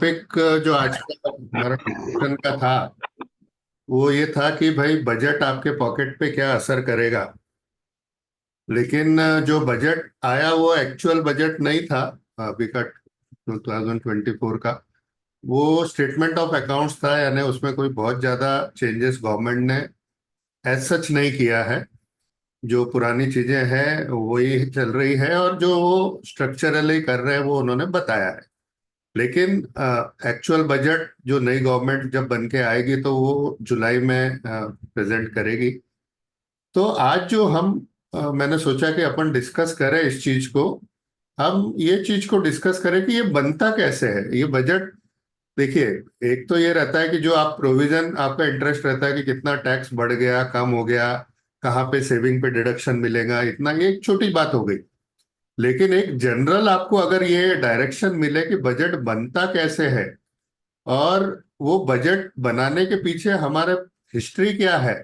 Topic जो आज का हमारा डिस्कशन का था वो ये था कि भाई बजट आपके पॉकेट पे क्या असर करेगा। लेकिन जो बजट आया वो एक्चुअल बजट नहीं था अभी का 2024 का। वो स्टेटमेंट ऑफ अकाउंट्स था, यानी उसमें कोई बहुत ज्यादा चेंजेस गवर्नमेंट ने एज सच नहीं किया है। जो पुरानी चीजें हैं वही चल रही है और जो वो स्ट्रक्चरली कर रहे हैं वो उन्होंने बताया है। लेकिन एक्चुअल बजट जो नई गवर्नमेंट जब बन के आएगी तो वो जुलाई में प्रेजेंट करेगी। तो आज जो मैंने सोचा कि अपन डिस्कस करें इस चीज को। हम ये चीज को डिस्कस करें कि ये बनता कैसे है ये बजट। देखिए, एक तो ये रहता है कि जो आप प्रोविजन, आपका इंटरेस्ट रहता है कि कितना टैक्स बढ़ गया, कम हो गया, कहाँ पे सेविंग पे डिडक्शन मिलेगा, इतना ये एक छोटी बात हो गई। लेकिन एक जनरल आपको अगर ये डायरेक्शन मिले कि बजट बनता कैसे है और वो बजट बनाने के पीछे हमारे हिस्ट्री क्या है,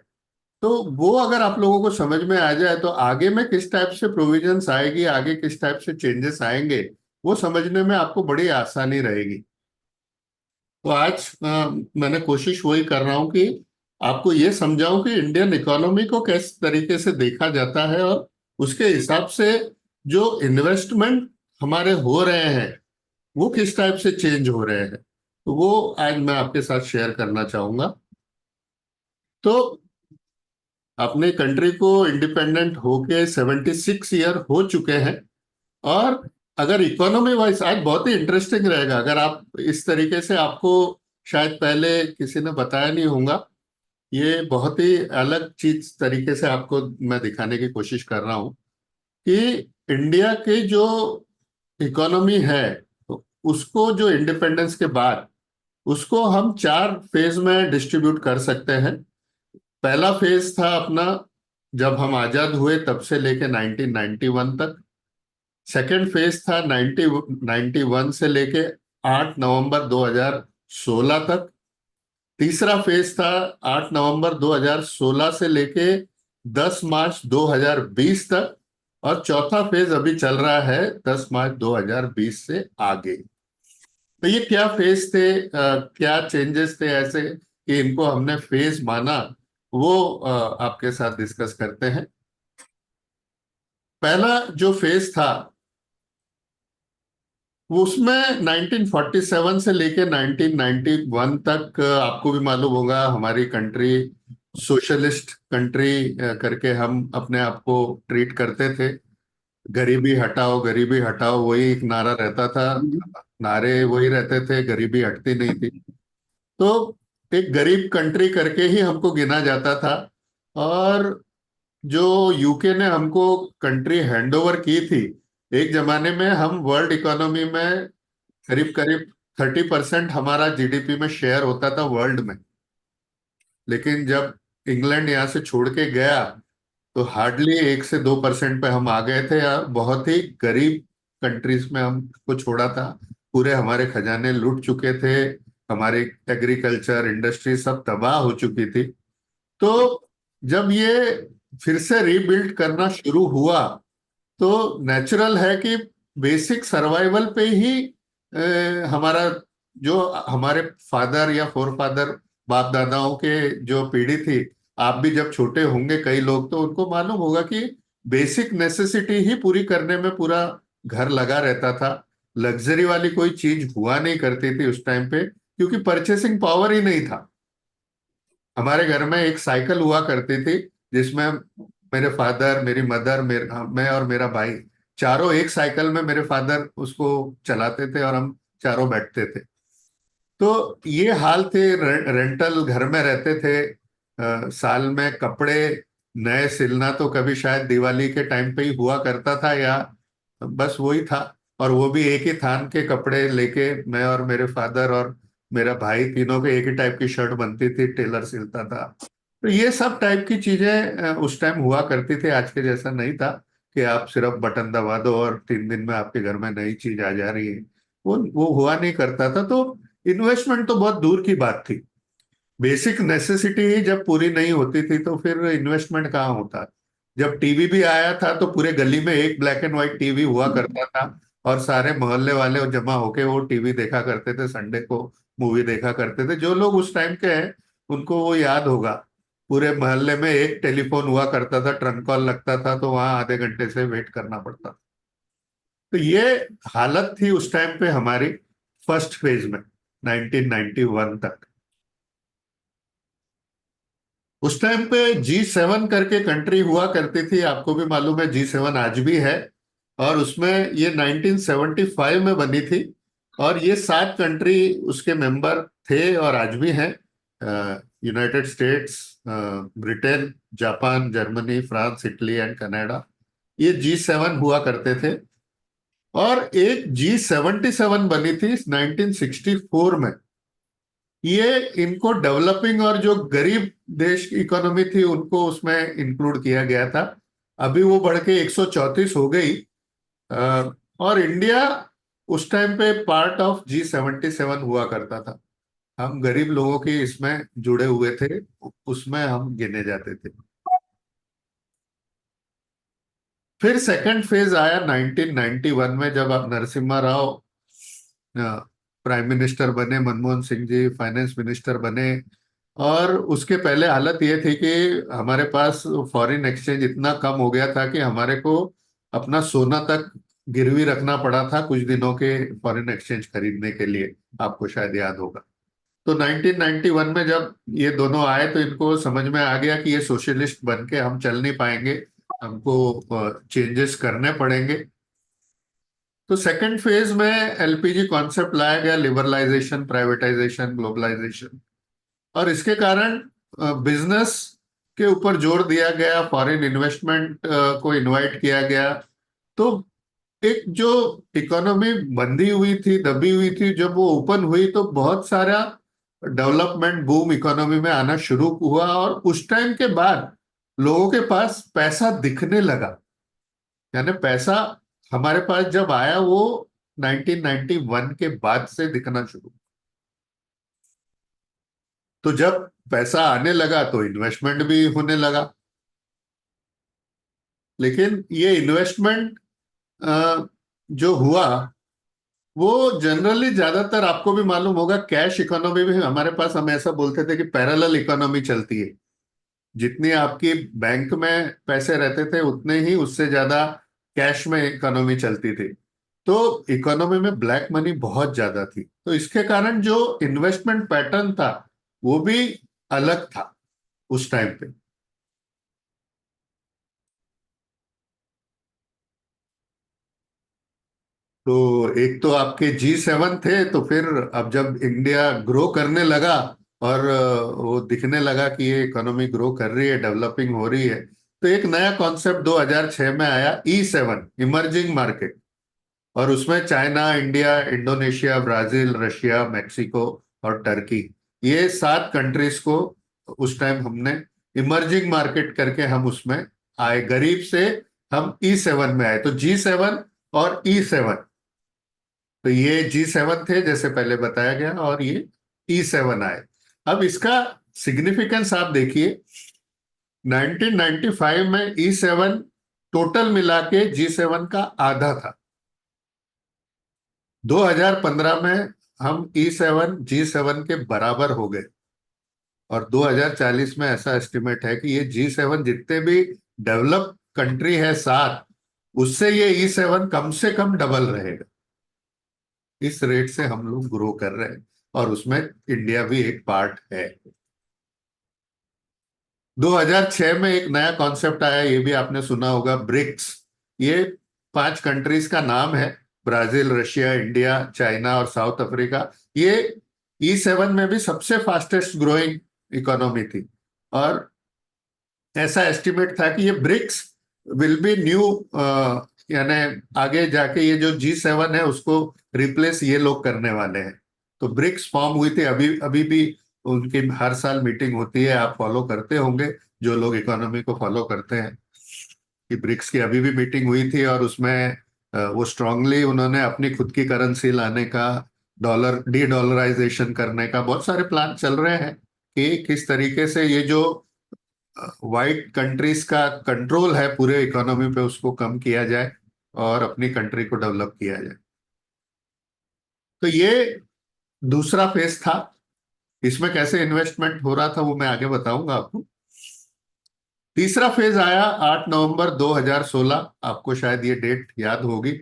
तो वो अगर आप लोगों को समझ में आ जाए तो आगे में किस टाइप से प्रोविजंस आएगी, आगे किस टाइप से चेंजेस आएंगे, वो समझने में आपको बड़ी आसानी रहेगी। तो आज मैंने कोशिश वही कर रहा हूं कि आपको ये समझाऊं कि इंडियन इकोनॉमी को किस तरीके से देखा जाता है और उसके हिसाब से जो इन्वेस्टमेंट हमारे हो रहे हैं वो किस टाइप से चेंज हो रहे हैं। तो वो आज मैं आपके साथ शेयर करना चाहूंगा। तो अपने कंट्री को इंडिपेंडेंट होके 76 ईयर हो चुके हैं। और अगर इकोनॉमी वाइज आज बहुत ही इंटरेस्टिंग रहेगा अगर आप इस तरीके से, आपको शायद पहले किसी ने बताया नहीं होगा। ये बहुत ही अलग चीज तरीके से आपको मैं दिखाने की कोशिश कर रहा हूं कि इंडिया के जो इकोनॉमी है, तो उसको जो इंडिपेंडेंस के बाद उसको हम चार फेज में डिस्ट्रीब्यूट कर सकते हैं। पहला फेज था अपना जब हम आजाद हुए तब से लेके 1991 तक। सेकेंड फेज था 1991 से लेके 8 नवंबर 2016 तक। तीसरा फेज था 8 नवंबर 2016 से लेके 10 मार्च 2020 तक। और चौथा फेज अभी चल रहा है 10 मार्च 2020 से आगे। तो ये क्या फेज थे, क्या चेंजेस थे ऐसे कि इनको हमने फेज माना, वो आपके साथ डिस्कस करते हैं। पहला जो फेज था वो उसमें 1947 से लेके 1991 तक, आपको भी मालूम होगा हमारी कंट्री सोशलिस्ट कंट्री करके हम अपने आप को ट्रीट करते थे। गरीबी हटाओ, गरीबी हटाओ, वही एक नारा रहता था। नारे वही रहते थे, गरीबी हटती नहीं थी। तो एक गरीब कंट्री करके ही हमको गिना जाता था। और जो यूके ने हमको कंट्री हैंडओवर की थी, एक जमाने में हम वर्ल्ड इकोनॉमी में करीब करीब 30% हमारा जीडीपी में शेयर होता था वर्ल्ड में। लेकिन जब इंग्लैंड यहाँ से छोड़ के गया तो हार्डली 1 से 2% पे हम आ गए थे यार। बहुत ही गरीब कंट्रीज में हमको छोड़ा था। पूरे हमारे खजाने लूट चुके थे, हमारी एग्रीकल्चर इंडस्ट्री सब तबाह हो चुकी थी। तो जब ये फिर से रीबिल्ड करना शुरू हुआ तो नेचुरल है कि बेसिक सर्वाइवल पे ही हमारा जो हमारे फादर या फोर फादर, बाप दादाओं के जो पीढ़ी थी, आप भी जब छोटे होंगे कई लोग तो उनको मालूम होगा कि बेसिक नेसेसिटी ही पूरी करने में पूरा घर लगा रहता था। लग्जरी वाली कोई चीज हुआ नहीं करती थी उस टाइम पे क्योंकि परचेसिंग पावर ही नहीं था। हमारे घर में एक साइकिल हुआ करती थी जिसमें मेरे फादर, मेरी मदर, मैं और मेरा भाई चारों एक साइकिल में, मेरे फादर उसको चलाते थे और हम चारों बैठते थे। तो ये हाल थे। रेंटल घर में रहते थे। साल में कपड़े नए सिलना तो कभी शायद दिवाली के टाइम पे ही हुआ करता था, या बस वही था। और वो भी एक ही थान के कपड़े लेके मैं और मेरे फादर और मेरा भाई तीनों के एक ही टाइप की शर्ट बनती थी, टेलर सिलता था। तो ये सब टाइप की चीजें उस टाइम हुआ करती थी। आज के जैसा नहीं था कि आप सिर्फ बटन दबा दो और 3 दिन में आपके घर में नई चीज आ जा रही है। वो हुआ नहीं करता था। तो इन्वेस्टमेंट तो बहुत दूर की बात थी। बेसिक नेसेसिटी ही जब पूरी नहीं होती थी तो फिर इन्वेस्टमेंट कहाँ होता। जब टीवी भी आया था तो पूरे गली में एक ब्लैक एंड व्हाइट टीवी हुआ करता था। और सारे मोहल्ले वाले जमा होके वो टीवी देखा करते थे, संडे को मूवी देखा करते थे। जो लोग उस टाइम के हैं उनको वो याद होगा। पूरे मोहल्ले में एक टेलीफोन हुआ करता था, ट्रंक कॉल लगता था तो वहां आधे घंटे से वेट करना पड़ता। तो ये हालत थी उस टाइम पे हमारी, फर्स्ट फेज में 1991 तक। उस टाइम पे G7 करके कंट्री हुआ करती थी, आपको भी मालूम है G7 आज भी है। और उसमें ये 1975 में बनी थी। और ये 7 कंट्री उसके मेंबर थे और आज भी हैं। United states, Britain, Japan, Germany, France, Italy and Canada, ये G7 हुआ करते थे। और एक G77 बनी थी 1964 में। ये इनको डेवलपिंग और जो गरीब देश की इकोनॉमी थी उनको उसमें इंक्लूड किया गया था। अभी वो बढ़ के 134 हो गई। और इंडिया उस टाइम पे पार्ट ऑफ G77 हुआ करता था। हम गरीब लोगों की इसमें जुड़े हुए थे, उसमें हम गिने जाते थे। फिर सेकंड फेज आया 1991 में, जब आप नरसिम्हा राव प्राइम मिनिस्टर बने, मनमोहन सिंह जी फाइनेंस मिनिस्टर बने। और उसके पहले हालत ये थी कि हमारे पास फॉरेन एक्सचेंज इतना कम हो गया था कि हमारे को अपना सोना तक गिरवी रखना पड़ा था कुछ दिनों के फॉरेन एक्सचेंज खरीदने के लिए। आपको शायद याद होगा। तो 1991 में जब ये दोनों आए तो इनको समझ में आ गया कि ये सोशलिस्ट बन के हम चल नहीं पाएंगे, हमको चेंजेस करने पड़ेंगे। तो सेकंड फेज में एलपीजी कॉन्सेप्ट लाया गया, लिबरलाइजेशन, प्राइवेटाइजेशन, ग्लोबलाइजेशन। और इसके कारण बिजनेस के ऊपर जोर दिया गया, फॉरेन इन्वेस्टमेंट को इनवाइट किया गया। तो एक जो इकोनॉमी बंधी हुई थी, दबी हुई थी, जब वो ओपन हुई तो बहुत सारा डेवलपमेंट बूम इकोनॉमी में आना शुरू हुआ। और उस टाइम के बाद लोगों के पास पैसा दिखने लगा। यानी पैसा हमारे पास जब आया वो 1991 के बाद से दिखना शुरू। तो जब पैसा आने लगा तो इन्वेस्टमेंट भी होने लगा। लेकिन ये इन्वेस्टमेंट जो हुआ वो जनरली ज्यादातर, आपको भी मालूम होगा, कैश इकोनॉमी में हमारे पास, हम ऐसा बोलते थे कि पैरेलल इकोनॉमी चलती है। जितनी आपकी बैंक में पैसे रहते थे उतने ही उससे ज्यादा कैश में इकोनॉमी चलती थी। तो इकोनॉमी में ब्लैक मनी बहुत ज्यादा थी, तो इसके कारण जो इन्वेस्टमेंट पैटर्न था वो भी अलग था उस टाइम पे। तो एक तो आपके G7 थे, तो फिर अब जब इंडिया ग्रो करने लगा और वो दिखने लगा कि ये इकोनॉमी ग्रो कर रही है, डेवलपिंग हो रही है, तो एक नया कॉन्सेप्ट 2006 में आया, E7, इमर्जिंग मार्केट। और उसमें China, India, Indonesia, Brazil, Russia, Mexico और टर्की, ये 7 कंट्रीज को उस टाइम हमने इमर्जिंग मार्केट करके हम उसमें आए। गरीब से हम E7 में आए। तो G7 और E7, तो ये G7 थे जैसे पहले बताया गया, और ये E7 आए। अब इसका सिग्निफिकेंस आप देखिए। 1995 में E7 टोटल मिला के G7 का आधा था। 2015 में हम E7 G7 के बराबर हो गए। और 2040 में ऐसा एस्टिमेट है कि ये G7 जितने भी डेवलप कंट्री है 7, उससे ये E7 कम से कम डबल रहेगा। इस रेट से हम लोग ग्रो कर रहे हैं, और उसमें इंडिया भी एक पार्ट है। 2006 में एक नया कॉन्सेप्ट आया, ये भी आपने सुना होगा, ब्रिक्स। ये 5 कंट्रीज का नाम है, ब्राजील, रशिया, इंडिया, चाइना और साउथ अफ्रीका। ये E7 में भी सबसे फास्टेस्ट ग्रोइंग इकोनॉमी थी। और ऐसा एस्टिमेट था कि ये ब्रिक्स विल बी न्यू, यानी आगे जाके ये जो G7 है उसको रिप्लेस ये लोग करने वाले हैं। तो ब्रिक्स फॉर्म हुई थी, अभी अभी भी उनकी हर साल मीटिंग होती है, आप फॉलो करते होंगे जो लोग इकोनॉमी को फॉलो करते हैं, कि ब्रिक्स की अभी भी मीटिंग हुई थी। और उसमें वो स्ट्रांगली उन्होंने अपनी खुद की करेंसी लाने का, डॉलर डी डॉलराइजेशन करने का बहुत सारे प्लान चल रहे हैं कि किस तरीके से ये जो वाइट कंट्रीज का कंट्रोल है पूरे इकोनॉमी पे उसको कम किया जाए और अपनी कंट्री को डेवलप किया जाए। तो ये दूसरा फेज था। इसमें कैसे इन्वेस्टमेंट हो रहा था वो मैं आगे बताऊंगा आपको। तीसरा फेज आया 8 नवंबर 2016। आपको शायद ये डेट याद होगी,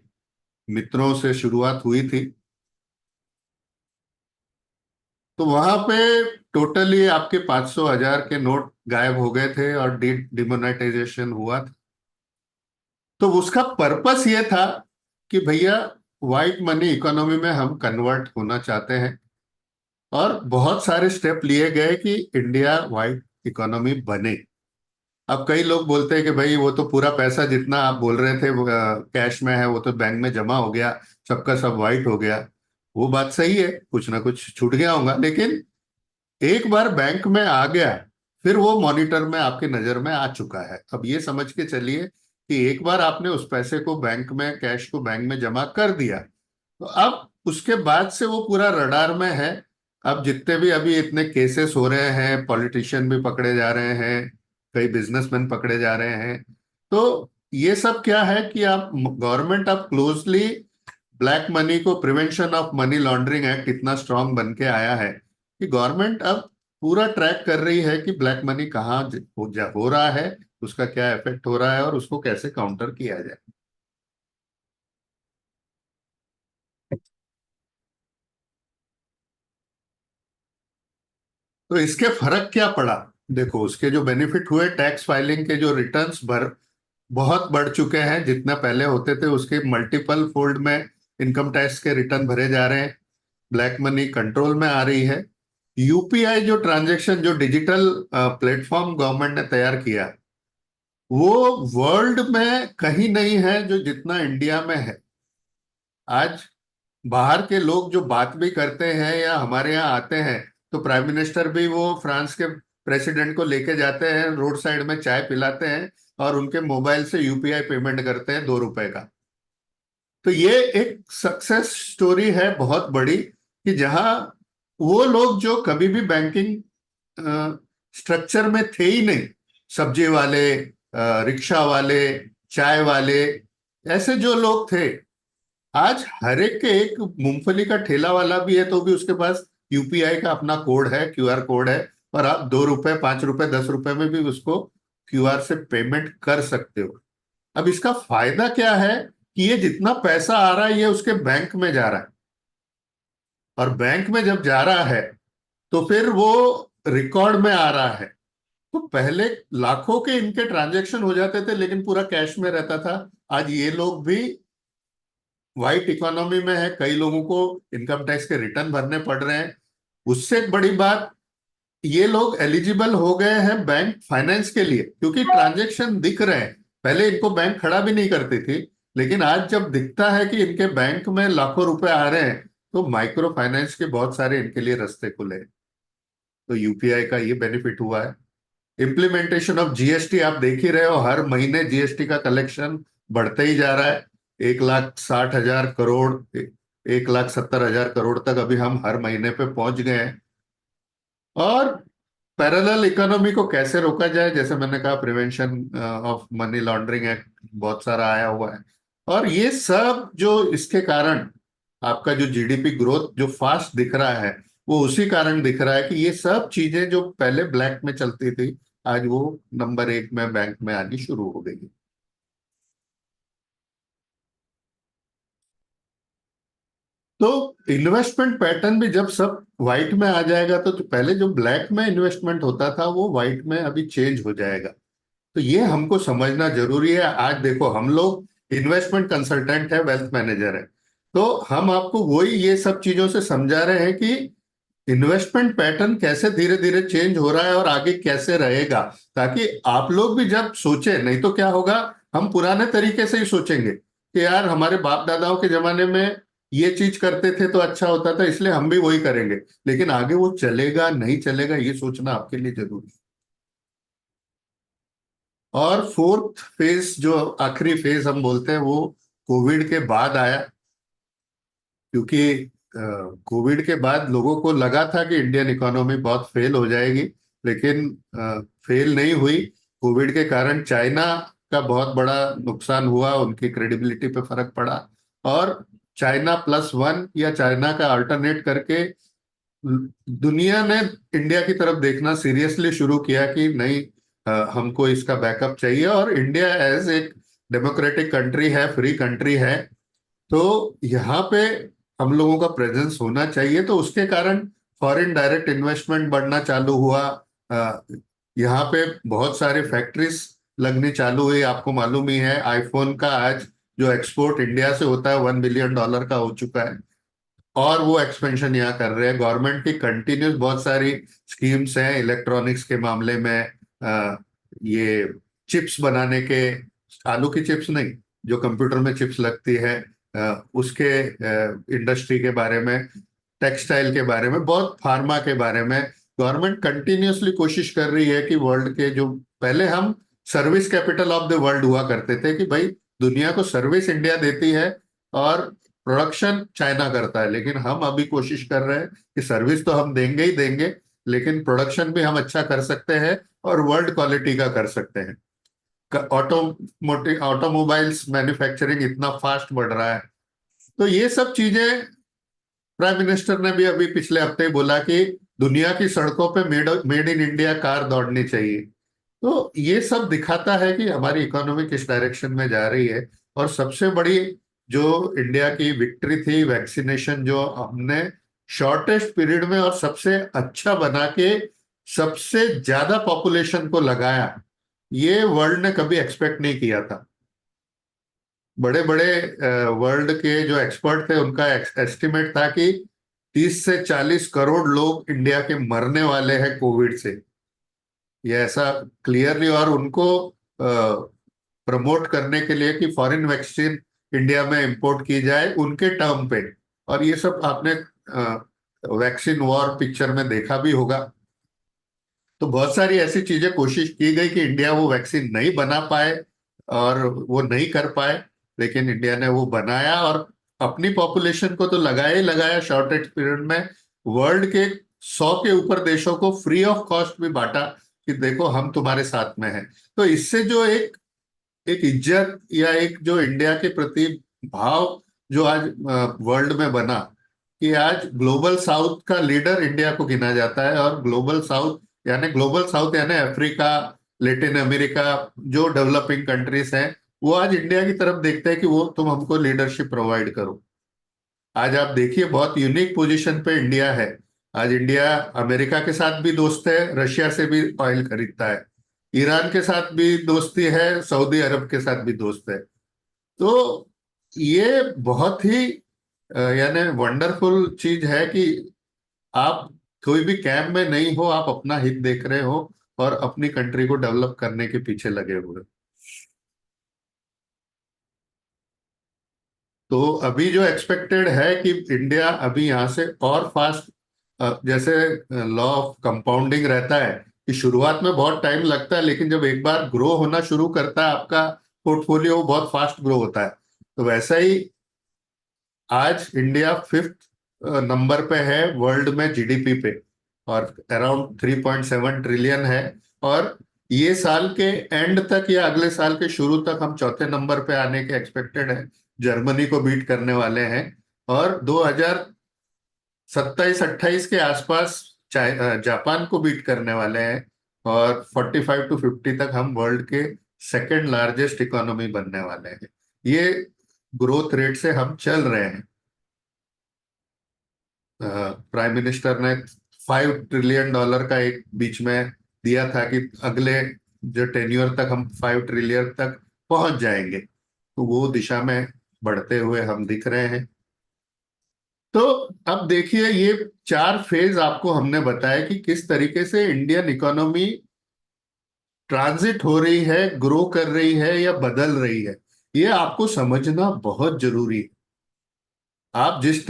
मित्रों से शुरुआत हुई थी। तो वहां पे टोटली आपके 500 हजार के नोट गायब हो गए थे और डिमोनेटाइजेशन हुआ था। तो उसका पर्पस ये था कि भैया व्हाइट मनी इकोनॉमी में हम कन्वर्ट होना चाहते हैं, और बहुत सारे स्टेप लिए गए कि इंडिया व्हाइट इकोनॉमी बने। अब कई लोग बोलते हैं कि भाई वो तो पूरा पैसा जितना आप बोल रहे थे वो कैश में है, वो तो बैंक में जमा हो गया, सबका सब वाइट हो गया। वो बात सही है, कुछ ना कुछ छूट गया होगा, लेकिन एक बार बैंक में आ गया, फिर वो मॉनिटर में आपके नजर में आ चुका है। अब ये समझ के चलिए कि एक बार आपने उस पैसे को बैंक में, कैश को बैंक में जमा कर दिया, तो अब उसके बाद से वो पूरा रडार में है। अब जितने भी अभी इतने केसेस हो रहे हैं, पॉलिटिशियन भी पकड़े जा रहे हैं, कई बिजनेसमैन पकड़े जा रहे हैं। तो ये सब क्या है कि आप गवर्नमेंट अब क्लोजली ब्लैक मनी को, prevention of money laundering act इतना स्ट्रांग बन के आया है कि गवर्नमेंट अब पूरा ट्रैक कर रही है कि ब्लैक मनी कहाँ हो रहा है, उसका क्या इफेक्ट हो रहा है और उसको कैसे काउंटर किया जाए। तो इसके फर्क क्या पड़ा? देखो, उसके जो बेनिफिट हुए, टैक्स फाइलिंग के जो रिटर्न्स भर बहुत बढ़ चुके हैं, जितना पहले होते थे उसके मल्टीपल फोल्ड में इनकम टैक्स के रिटर्न भरे जा रहे हैं। ब्लैक मनी कंट्रोल में आ रही है। यूपीआई जो ट्रांजैक्शन, जो डिजिटल प्लेटफॉर्म गवर्नमेंट ने तैयार किया, वो वर्ल्ड में कहीं नहीं है जो जितना इंडिया में है। आज बाहर के लोग जो बात भी करते हैं या हमारे यहाँ आते हैं, तो प्राइम मिनिस्टर भी वो फ्रांस के प्रेसिडेंट को लेके जाते हैं, रोड साइड में चाय पिलाते हैं और उनके मोबाइल से यूपीआई पेमेंट करते हैं 2 रुपए का। तो ये एक सक्सेस स्टोरी है बहुत बड़ी, कि जहां वो लोग जो कभी भी बैंकिंग स्ट्रक्चर में थे ही नहीं, सब्जी वाले, रिक्शा वाले, चाय वाले, ऐसे जो लोग थे, आज हर एक के एक मूंगफली का ठेला वाला भी है तो भी उसके पास यूपीआई का अपना कोड है, क्यूआर कोड है, और आप 2 रुपए, 5 रुपए, 10 रुपए में भी उसको क्यूआर से पेमेंट कर सकते हो। अब इसका फायदा क्या है कि ये जितना पैसा आ रहा है ये उसके बैंक में जा रहा है, और बैंक में जब जा रहा है तो फिर वो रिकॉर्ड में आ रहा है। तो पहले लाखों के इनके ट्रांजैक्शन हो जाते थे लेकिन पूरा कैश में रहता था। आज ये लोग भी व्हाइट इकोनॉमी में है, कई लोगों को इनकम टैक्स के रिटर्न भरने पड़ रहे हैं। उससे एक बड़ी बात, ये लोग एलिजिबल हो गए हैं बैंक फाइनेंस के लिए, क्योंकि ट्रांजैक्शन दिख रहे हैं। पहले इनको बैंक खड़ा भी नहीं करती थी, लेकिन आज जब दिखता है कि इनके बैंक में लाखों रुपए आ रहे हैं, तो माइक्रो फाइनेंस के बहुत सारे इनके लिए रास्ते खुले हैं। तो यूपीआई का ये बेनिफिट हुआ है। इम्प्लीमेंटेशन ऑफ जीएसटी, आप देख ही रहे हो, हर महीने जीएसटी का कलेक्शन बढ़ते ही जा रहा है। 1,60,000 करोड़, 1,70,000 करोड़ तक अभी हम हर महीने पे पहुंच गए हैं। और पैरेलल इकोनॉमी को कैसे रोका जाए, जैसे मैंने कहा, prevention of money laundering act बहुत सारा आया हुआ है। और ये सब जो इसके कारण आपका जो जीडीपी ग्रोथ जो फास्ट दिख रहा है, वो उसी कारण दिख रहा है कि ये सब चीजें जो पहले ब्लैक में चलती थी, आज वो नंबर 1 में बैंक में आनी शुरू हो गई। तो इन्वेस्टमेंट पैटर्न भी जब सब व्हाइट में आ जाएगा, तो पहले जो ब्लैक में इन्वेस्टमेंट होता था वो व्हाइट में अभी चेंज हो जाएगा। तो ये हमको समझना जरूरी है। आज देखो, हम लोग इन्वेस्टमेंट कंसल्टेंट है, वेल्थ मैनेजर है, तो हम आपको वही ये सब चीजों से समझा रहे हैं कि इन्वेस्टमेंट पैटर्न कैसे धीरे धीरे चेंज हो रहा है और आगे कैसे रहेगा, ताकि आप लोग भी जब सोचे, नहीं तो क्या होगा, हम पुराने तरीके से ही सोचेंगे कि यार हमारे बाप दादाओं के जमाने में ये चीज करते थे तो अच्छा होता था, इसलिए हम भी वही करेंगे। लेकिन आगे वो चलेगा नहीं चलेगा, ये सोचना आपके लिए जरूरी है। और फोर्थ फेज, जो आखिरी फेज हम बोलते हैं, वो कोविड के बाद आया। क्योंकि कोविड के बाद लोगों को लगा था कि इंडियन इकोनॉमी बहुत फेल हो जाएगी, लेकिन फेल नहीं हुई। कोविड के कारण चाइना का बहुत बड़ा नुकसान हुआ, उनकी क्रेडिबिलिटी पे फर्क पड़ा। और चाइना प्लस वन या चाइना का अल्टरनेट करके दुनिया ने इंडिया की तरफ देखना सीरियसली शुरू किया कि नहीं, हमको इसका बैकअप चाहिए। और इंडिया एज एक डेमोक्रेटिक कंट्री है, फ्री कंट्री है, तो यहाँ पे हम लोगों का प्रेजेंस होना चाहिए। तो उसके कारण फॉरेन डायरेक्ट इन्वेस्टमेंट बढ़ना चालू हुआ। अ, यहाँ पे बहुत सारे फैक्ट्रीज लगनी चालू हुई। आपको मालूम ही है, आईफोन का आज जो एक्सपोर्ट इंडिया से होता है $1 बिलियन का हो चुका है। और वो एक्सपेंशन यहाँ कर रहे हैं। गवर्नमेंट की कंटिन्यूस बहुत सारी स्कीम्स हैं इलेक्ट्रॉनिक्स के मामले में। ये चिप्स बनाने के, आलू की चिप्स नहीं, जो कंप्यूटर में चिप्स लगती है, उसके इंडस्ट्री के बारे में, टेक्सटाइल के बारे में, बहुत फार्मा के बारे में गवर्नमेंट कंटिन्यूसली कोशिश कर रही है कि वर्ल्ड के जो, पहले हम service capital of the world हुआ करते थे कि भाई दुनिया को सर्विस इंडिया देती है और प्रोडक्शन चाइना करता है। लेकिन हम अभी कोशिश कर रहे हैं कि सर्विस तो हम देंगे ही देंगे, लेकिन प्रोडक्शन भी हम अच्छा कर सकते हैं और वर्ल्ड क्वालिटी का कर सकते हैं। ऑटोमोबाइल्स मैन्युफैक्चरिंग इतना फास्ट बढ़ रहा है। तो ये सब चीजें, प्राइम मिनिस्टर ने भी अभी पिछले हफ्ते ही बोला कि दुनिया की सड़कों पे made made in India car दौड़नी चाहिए। तो ये सब दिखाता है कि हमारी इकोनॉमी किस डायरेक्शन में जा रही है। और सबसे बड़ी जो इंडिया की विक्ट्री थी, वैक्सीनेशन जो हमने शॉर्टेस्ट पीरियड में और सबसे अच्छा बना के सबसे ज्यादा पॉपुलेशन को लगाया, ये वर्ल्ड ने कभी एक्सपेक्ट नहीं किया था। बड़े बड़े वर्ल्ड के जो एक्सपर्ट थे उनका एस्टिमेट था कि 30 से 40 करोड़ लोग इंडिया के मरने वाले हैं कोविड से। ये ऐसा क्लियरली, और उनको प्रमोट करने के लिए कि फॉरेन वैक्सीन इंडिया में इंपोर्ट की जाए उनके टर्म पे। और ये सब आपने वैक्सीन वॉर पिक्चर में देखा भी होगा। तो बहुत सारी ऐसी चीजें कोशिश की गई कि इंडिया वो वैक्सीन नहीं बना पाए और वो नहीं कर पाए, लेकिन इंडिया ने वो बनाया और अपनी पॉपुलेशन को तो लगाया ही लगाया शॉर्टेज पीरियड में। वर्ल्ड के 100 के ऊपर देशों को फ्री ऑफ कॉस्ट भी बांटा कि देखो हम तुम्हारे साथ में हैं। तो इससे जो एक एक इज्जत या एक जो इंडिया के प्रति भाव जो आज वर्ल्ड में बना, कि आज ग्लोबल साउथ का लीडर इंडिया को गिना जाता है। और ग्लोबल साउथ यानी अफ्रीका, लेटिन अमेरिका, जो डेवलपिंग कंट्रीज हैं, वो आज इंडिया की तरफ देखते हैं कि वो तुम हमको लीडरशिप प्रोवाइड करो। आज आप देखिए बहुत यूनिक पोजीशन पे इंडिया है। आज इंडिया अमेरिका के साथ भी दोस्त है, रशिया से भी ऑयल खरीदता है, ईरान के साथ भी दोस्ती है, सऊदी अरब के साथ भी दोस्त है। तो ये बहुत ही यानी वंडरफुल चीज है कि आप कोई भी कैंप में नहीं हो, आप अपना हित देख रहे हो और अपनी कंट्री को डेवलप करने के पीछे लगे हुए। तो अभी जो एक्सपेक्टेड है कि इंडिया अभी यहाँ से और फास्ट, जैसे लॉ ऑफ कंपाउंडिंग रहता है कि शुरुआत में बहुत टाइम लगता है, लेकिन जब एक बार ग्रो होना शुरू करता है आपका पोर्टफोलियो, बहुत फास्ट ग्रो होता है। तो वैसा ही आज इंडिया 5th नंबर पे है वर्ल्ड में जीडीपी पे, और अराउंड 3.7 ट्रिलियन है। और ये साल के एंड तक या अगले साल के शुरू तक हम चौथे नंबर पे आने के एक्सपेक्टेड है। जर्मनी को बीट करने वाले हैं। और 2027-28 के आसपास जापान को बीट करने वाले हैं। और 45 to 50 तक हम वर्ल्ड के सेकेंड लार्जेस्ट इकोनॉमी बनने वाले हैं। ये ग्रोथ रेट से हम चल रहे हैं। प्राइम मिनिस्टर ने $5 ट्रिलियन का एक बीच में दिया था कि अगले जो टेन्योर तक हम 5 ट्रिलियन तक पहुंच जाएंगे। तो वो दिशा में बढ़ते हुए हम दिख रहे हैं। तो अब देखिए, ये 4 फेज आपको हमने बताया कि किस तरीके से इंडियन इकोनॉमी ट्रांजिट हो रही है, ग्रो कर रही है या बदल रही है। ये आपको समझना बहुत जरूरी है। आप जिस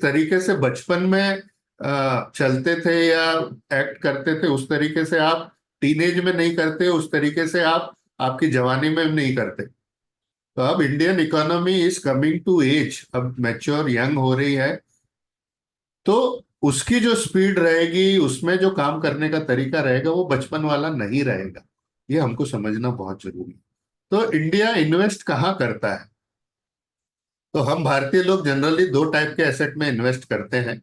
तरीके से बचपन में चलते थे या एक्ट करते थे, उस तरीके से आप टीनेज में नहीं करते, उस तरीके से आप आपकी जवानी में नहीं करते। तो अब Indian economy is coming to age, अब मैच्योर यंग हो रही है। तो उसकी जो स्पीड रहेगी, उसमें जो काम करने का तरीका रहेगा, वो बचपन वाला नहीं रहेगा। ये हमको समझना बहुत जरूरी है। तो इंडिया इन्वेस्ट कहाँ करता है? तो हम भारतीय लोग जनरली दो टाइप के एसेट में इन्वेस्ट करते हैं।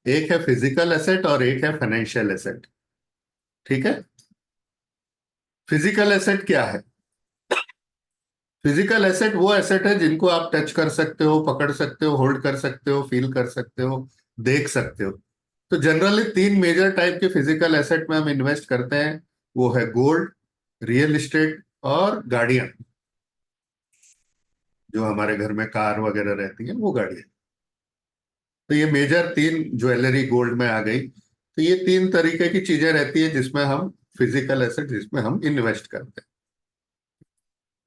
एक है फिजिकल एसेट और एक है फाइनेंशियल एसेट। ठीक है। फिजिकल एसेट क्या है? फिजिकल एसेट वो एसेट है जिनको आप टच कर सकते हो, पकड़ सकते हो, होल्ड कर सकते हो, फील कर सकते हो, देख सकते हो। तो जनरली तीन मेजर टाइप के फिजिकल एसेट में हम इन्वेस्ट करते हैं। वो है गोल्ड, रियल एस्टेट और गाड़ियां। जो हमारे घर में कार वगैरह रहती है वो गाड़ियां। तो ये मेजर तीन ज्वेलरी गोल्ड में आ गई। तो ये तीन तरीके की चीजें रहती है जिसमें हम फिजिकल एसेट, जिसमें हम इन्वेस्ट करते हैं।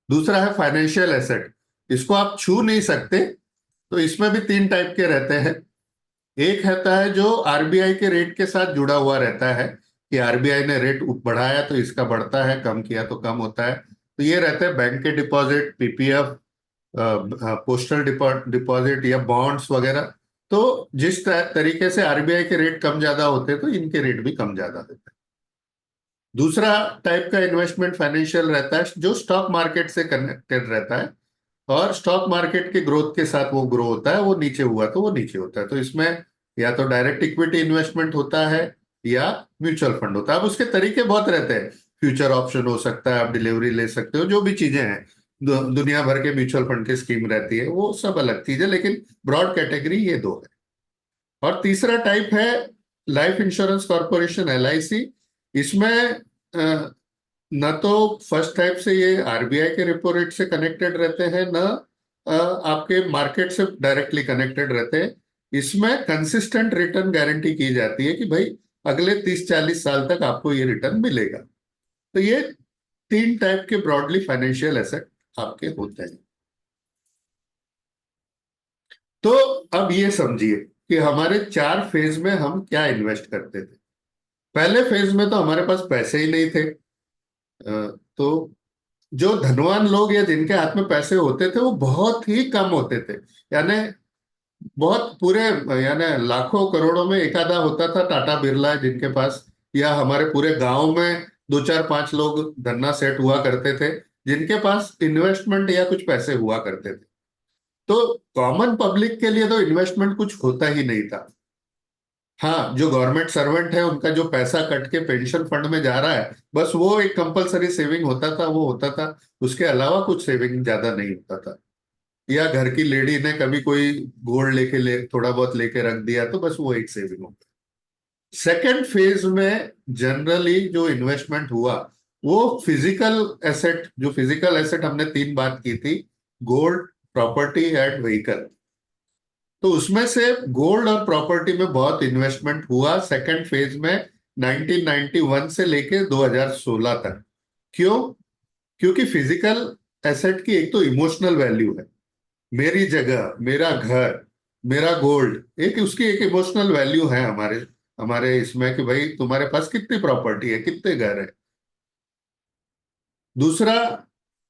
दूसरा है फाइनेंशियल एसेट। इसको आप छू नहीं सकते। तो इसमें भी तीन टाइप के रहते हैं। एक रहता है जो आरबीआई के रेट के साथ जुड़ा हुआ रहता है, कि आरबीआई ने रेट बढ़ाया तो इसका बढ़ता है, कम किया तो कम होता है। तो ये रहते हैं बैंक के डिपॉजिट, पीपीएफ, पोस्टल डिपॉजिट या बॉन्ड्स वगैरह। तो जिस तरीके से आरबीआई के रेट कम ज्यादा होते हैं तो इनके रेट भी कम ज्यादा होते हैं। दूसरा टाइप का इन्वेस्टमेंट फाइनेंशियल रहता है जो स्टॉक मार्केट से कनेक्टेड रहता है, और स्टॉक मार्केट के ग्रोथ के साथ वो ग्रो होता है, वो नीचे हुआ तो वो नीचे होता है। तो इसमें या तो डायरेक्ट इक्विटी इन्वेस्टमेंट होता है या म्यूचुअल फंड होता है। अब उसके तरीके बहुत रहते हैं। फ्यूचर ऑप्शन हो सकता है, आप डिलीवरी ले सकते हो, जो भी चीजें हैं। दुनिया भर के म्यूचुअल फंड की स्कीम रहती है, वो सब अलग चीज है, लेकिन ब्रॉड कैटेगरी ये दो है। और तीसरा टाइप है लाइफ इंश्योरेंस कॉर्पोरेशन, एलआईसी। इसमें न तो फर्स्ट टाइप से ये आरबीआई के रेपो रेट से कनेक्टेड रहते हैं, न आपके मार्केट से डायरेक्टली कनेक्टेड रहते हैं। इसमें कंसिस्टेंट रिटर्न गारंटी की जाती है कि भाई अगले 30-40 साल तक आपको ये रिटर्न मिलेगा। तो ये तीन टाइप के ब्रॉडली फाइनेंशियल एसेट आपके होते हैं। तो अब ये समझिए कि हमारे चार फेज में हम क्या इन्वेस्ट करते थे। पहले फेज में तो हमारे पास पैसे ही नहीं थे। तो जो धनवान लोग या जिनके हाथ में पैसे होते थे वो बहुत ही कम होते थे। यानी बहुत पूरे, यानी लाखों करोड़ों में एक आधा होता था टाटा बिरला जिनके पास, या हमारे पूरे गांव में दो चार पांच लोग धन्ना सेठ हुआ करते थे जिनके पास इन्वेस्टमेंट या कुछ पैसे हुआ करते थे। तो कॉमन पब्लिक के लिए तो इन्वेस्टमेंट कुछ होता ही नहीं था। हाँ, जो गवर्नमेंट सर्वेंट है उनका जो पैसा कट के पेंशन फंड में जा रहा है, बस वो एक कंपलसरी सेविंग होता था, वो होता था। उसके अलावा कुछ सेविंग ज्यादा नहीं होता था। या घर की लेडी ने कभी कोई गोल्ड थोड़ा बहुत लेके रख दिया, तो बस वो एक सेविंग होता। सेकेंड फेज में जनरली जो इन्वेस्टमेंट हुआ वो फिजिकल एसेट, जो फिजिकल एसेट हमने तीन बात की थी, गोल्ड, प्रॉपर्टी एंड व्हीकल। तो उसमें से गोल्ड और प्रॉपर्टी में बहुत इन्वेस्टमेंट हुआ सेकंड फेज में, 1991 से लेके 2016 तक। क्यों? क्योंकि फिजिकल एसेट की एक तो इमोशनल वैल्यू है। मेरी जगह, मेरा घर, मेरा गोल्ड, एक उसकी एक इमोशनल वैल्यू है हमारे हमारे इसमें, कि भाई तुम्हारे पास कितनी प्रॉपर्टी है, कितने घर है। दूसरा,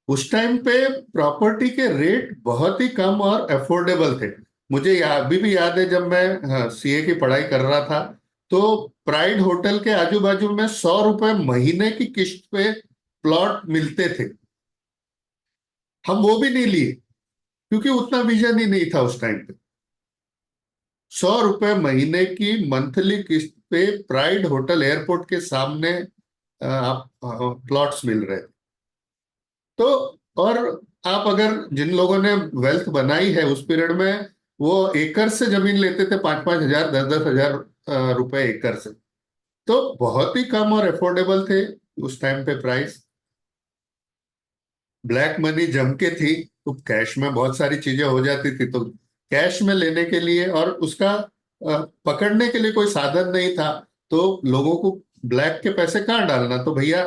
उस टाइम पे प्रॉपर्टी के रेट बहुत ही कम और अफोर्डेबल थे। मुझे अभी भी याद है जब मैं सीए की पढ़ाई कर रहा था, तो प्राइड होटल के आजू बाजू में 100 रुपए महीने की किस्त पे प्लॉट मिलते थे। हम वो भी नहीं लिए क्योंकि उतना विजन ही नहीं था उस टाइम पे। 100 रुपए महीने की मंथली किस्त पे प्राइड होटल एयरपोर्ट के सामने आप प्लॉट्स मिल रहे थे। तो और आप अगर जिन लोगों ने वेल्थ बनाई है उस पीरियड में, वो एकड़ से जमीन लेते थे, 5-5 हजार, 10-10 हजार रुपए एकड़ से। तो बहुत ही कम और अफोर्डेबल थे उस टाइम पे प्राइस। ब्लैक मनी जम के थी, तो कैश में बहुत सारी चीजें हो जाती थी। तो कैश में लेने के लिए और उसका पकड़ने के लिए कोई साधन नहीं था। तो लोगों को ब्लैक के पैसे कहाँ डालना, तो भैया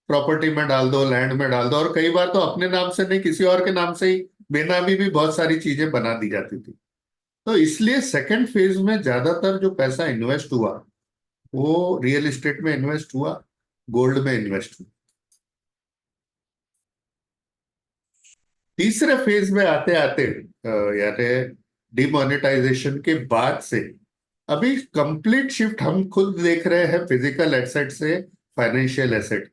प्रॉपर्टी में डाल दो, लैंड में डाल दो, और कई बार तो अपने नाम से नहीं, किसी और के नाम से ही बेनामी भी बहुत सारी चीजें बना दी जाती थी। तो इसलिए सेकंड फेज में ज्यादातर जो पैसा इन्वेस्ट हुआ वो रियल एस्टेट में इन्वेस्ट हुआ, गोल्ड में इन्वेस्ट हुआ। तीसरे फेज में आते आते, यानी डिमोनेटाइजेशन के बाद से, अभी कंप्लीट शिफ्ट हम खुद देख रहे हैं फिजिकल एसेट से फाइनेंशियल एसेट।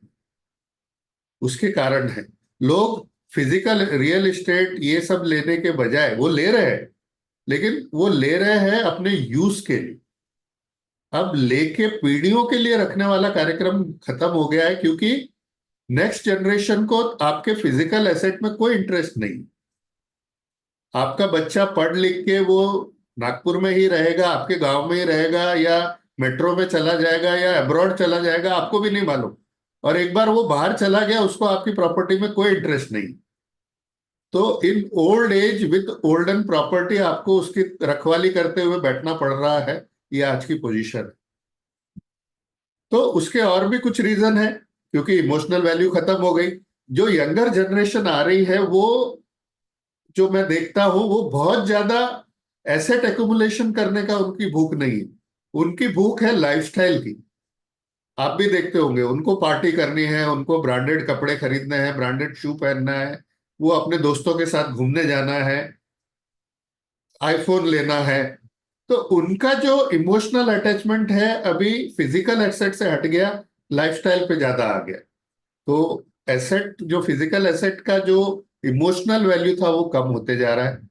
उसके कारण है, लोग फिजिकल रियल एस्टेट ये सब लेने के बजाय वो ले रहे हैं, लेकिन वो ले रहे हैं अपने यूज के लिए। अब लेके पीढ़ियों के लिए रखने वाला कार्यक्रम खत्म हो गया है, क्योंकि नेक्स्ट जनरेशन को आपके फिजिकल एसेट में कोई इंटरेस्ट नहीं। आपका बच्चा पढ़ लिख के वो नागपुर में ही रहेगा, आपके गांव में ही रहेगा, या मेट्रो में चला जाएगा, या अब्रॉड चला जाएगा, आपको भी नहीं मालूम। और एक बार वो बाहर चला गया, उसको आपकी प्रॉपर्टी में कोई इंटरेस्ट नहीं। तो in old age with olden property आपको उसकी रखवाली करते हुए बैठना पड़ रहा है। ये आज की पोजीशन है। तो उसके और भी कुछ रीजन है, क्योंकि इमोशनल वैल्यू खत्म हो गई। जो यंगर जनरेशन आ रही है, वो जो मैं देखता हूं, वो बहुत ज्यादा एसेट एक्युमुलेशन करने का उनकी भूख नहीं है। उनकी भूख है लाइफस्टाइल की। आप भी देखते होंगे, उनको पार्टी करनी है, उनको ब्रांडेड कपड़े खरीदने हैं, ब्रांडेड शू पहनना है, वो अपने दोस्तों के साथ घूमने जाना है, आईफोन लेना है। तो उनका जो इमोशनल अटैचमेंट है अभी फिजिकल एसेट से हट गया, लाइफस्टाइल पे ज्यादा आ गया। तो एसेट, जो फिजिकल एसेट का जो इमोशनल वैल्यू था, वो कम होते जा रहा है।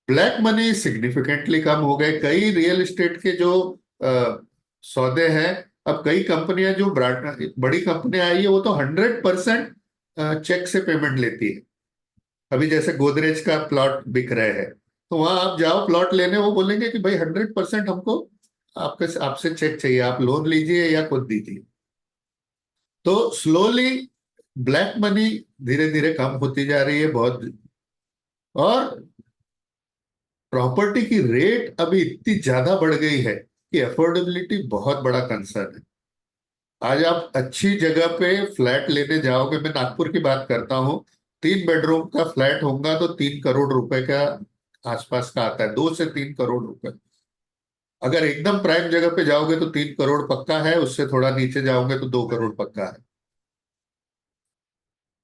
ब्लैक मनी सिग्निफिकेंटली कम हो गए। कई रियल एस्टेट के जो सौदे हैं, अब कई कंपनियां जो बड़ी कंपनियां आई है, वो तो 100% चेक से पेमेंट लेती है। अभी जैसे गोदरेज का प्लॉट बिक रहे हैं, तो वहां आप जाओ प्लॉट लेने, वो बोलेंगे कि भाई 100% हमको आपके आपसे चेक चाहिए, आप लोन लीजिए या खुद दीजिए। तो स्लोली ब्लैक मनी धीरे धीरे कम होती जा रही है बहुत। और प्रॉपर्टी की रेट अभी इतनी ज्यादा बढ़ गई है कि अफोर्डेबिलिटी बहुत बड़ा कंसर्न है। आज आप अच्छी जगह पे फ्लैट लेने जाओगे, मैं नागपुर की बात करता हूँ, 3 बेडरूम का फ्लैट होगा तो 3 करोड़ रुपए का आसपास का आता है, 2 से 3 करोड़ रुपए। अगर एकदम प्राइम जगह पे जाओगे तो 3 करोड़ पक्का है, उससे थोड़ा नीचे जाओगे तो 2 करोड़ पक्का है।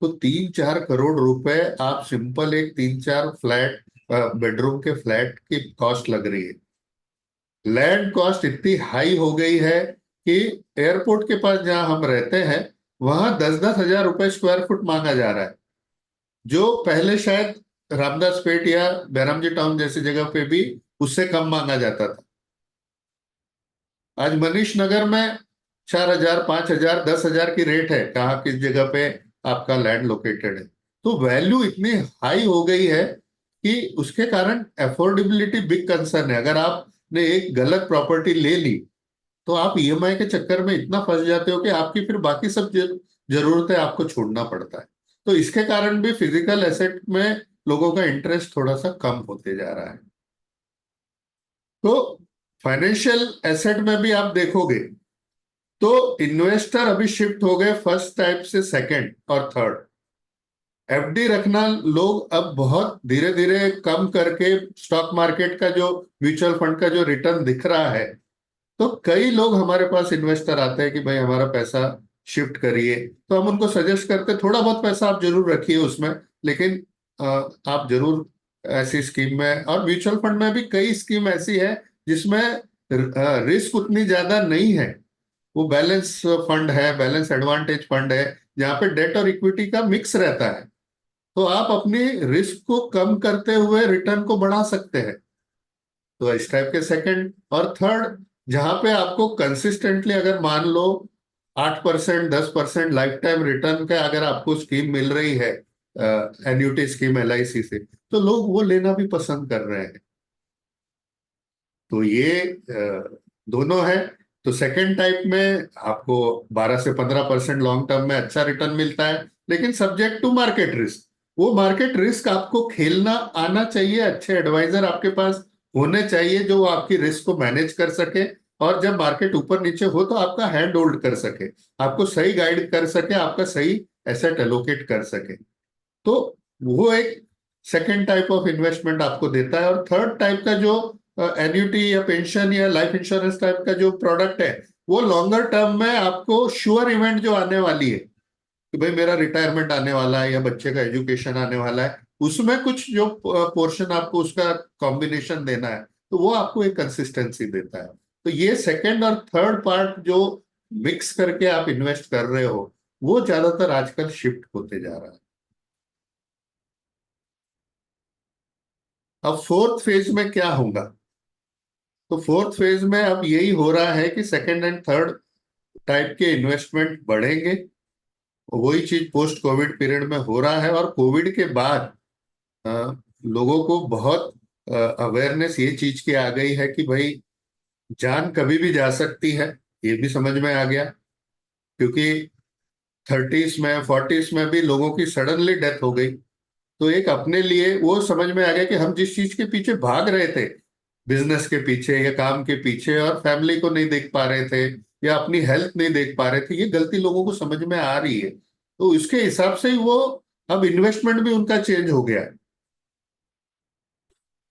तो 3-4 करोड़ रुपए आप सिंपल एक 3-4 फ्लैट, बेडरूम के फ्लैट की कॉस्ट लग रही है। लैंड कॉस्ट इतनी हाई हो गई है कि एयरपोर्ट के पास जहां हम रहते हैं, वहां 10-10 हजार रुपए स्क्वायर फुट मांगा जा रहा है, जो पहले शायद रामदास पेट या बैरामजी टाउन जैसी जगह पे भी उससे कम मांगा जाता था। आज मनीष नगर में 4 हजार, 5 हजार, 10 हजार की रेट है, कहाँ किस जगह पे आपका लैंड लोकेटेड है। तो वैल्यू इतनी हाई हो गई है कि उसके कारण अफोर्डेबिलिटी बिग कंसर्न है। अगर आपने एक गलत प्रॉपर्टी ले ली, तो आप ईएमआई के चक्कर में इतना फंस जाते हो कि आपकी फिर बाकी सब जरूरतें आपको छोड़ना पड़ता है। तो इसके कारण भी फिजिकल एसेट में लोगों का इंटरेस्ट थोड़ा सा कम होते जा रहा है। तो फाइनेंशियल एसेट में भी आप देखोगे तो इन्वेस्टर अभी शिफ्ट हो गए फर्स्ट टाइप से सेकंड और थर्ड। एफडी रखना लोग अब बहुत धीरे धीरे कम करके, स्टॉक मार्केट का जो म्यूचुअल फंड का जो रिटर्न दिख रहा है, तो कई लोग हमारे पास इन्वेस्टर आते हैं कि भाई हमारा पैसा शिफ्ट करिए। तो हम उनको सजेस्ट करते हैं, थोड़ा बहुत पैसा आप जरूर रखिए उसमें, लेकिन आप जरूर ऐसी स्कीम में, और म्यूचुअल फंड में भी कई स्कीम ऐसी है जिसमें रिस्क उतनी ज्यादा नहीं है। वो बैलेंस फंड है, बैलेंस एडवांटेज फंड है, जहाँ पे डेट और इक्विटी का मिक्स रहता है। तो आप अपनी रिस्क को कम करते हुए रिटर्न को बढ़ा सकते हैं। तो इस टाइप के सेकंड और थर्ड, जहां पे आपको कंसिस्टेंटली, अगर मान लो 8%, 10% लाइफ टाइम रिटर्न का अगर आपको स्कीम मिल रही है, एन्युटी स्कीम एलआईसी से, तो लोग वो लेना भी पसंद कर रहे हैं। तो ये दोनों है। तो सेकंड टाइप में आपको 12 से 15% लॉन्ग टर्म में अच्छा रिटर्न मिलता है, लेकिन सब्जेक्ट टू मार्केट रिस्क। वो मार्केट रिस्क आपको खेलना आना चाहिए, अच्छे एडवाइजर आपके पास होने चाहिए जो आपकी रिस्क को मैनेज कर सके, और जब मार्केट ऊपर नीचे हो तो आपका हैंड होल्ड कर सके, आपको सही गाइड कर सके, आपका सही एसेट एलोकेट कर सके। तो वो एक सेकेंड टाइप ऑफ इन्वेस्टमेंट आपको देता है। और थर्ड टाइप का जो एन्युटी या पेंशन या लाइफ इंश्योरेंस टाइप का जो प्रोडक्ट है, वो लॉन्गर टर्म में आपको श्योर इवेंट जो आने वाली है, कि भाई मेरा रिटायरमेंट आने वाला है या बच्चे का एजुकेशन आने वाला है, उसमें कुछ जो पोर्शन आपको उसका कॉम्बिनेशन देना है, तो वो आपको एक कंसिस्टेंसी देता है। तो ये सेकंड और थर्ड पार्ट जो मिक्स करके आप इन्वेस्ट कर रहे हो, वो ज्यादातर आजकल शिफ्ट होते जा रहा है। अब फोर्थ फेज में क्या होगा? तो फोर्थ फेज में अब यही हो रहा है कि सेकंड एंड थर्ड टाइप के इन्वेस्टमेंट बढ़ेंगे। वही चीज पोस्ट कोविड पीरियड में हो रहा है, और कोविड के बाद अ, लोगों को बहुत अवेयरनेस ये चीज की आ गई है कि भाई जान कभी भी जा सकती है। ये भी समझ में आ गया, क्योंकि थर्टीज में फोर्टीज में भी लोगों की सडनली डेथ हो गई। तो एक अपने लिए वो समझ में आ गया कि हम जिस चीज के पीछे भाग रहे थे, बिजनेस के पीछे या काम के पीछे, और फैमिली को नहीं देख पा रहे थे या अपनी हेल्थ नहीं देख पा रहे थे, ये गलती लोगों को समझ में आ रही है। तो उसके हिसाब से ही वो अब इन्वेस्टमेंट भी उनका चेंज हो गया है।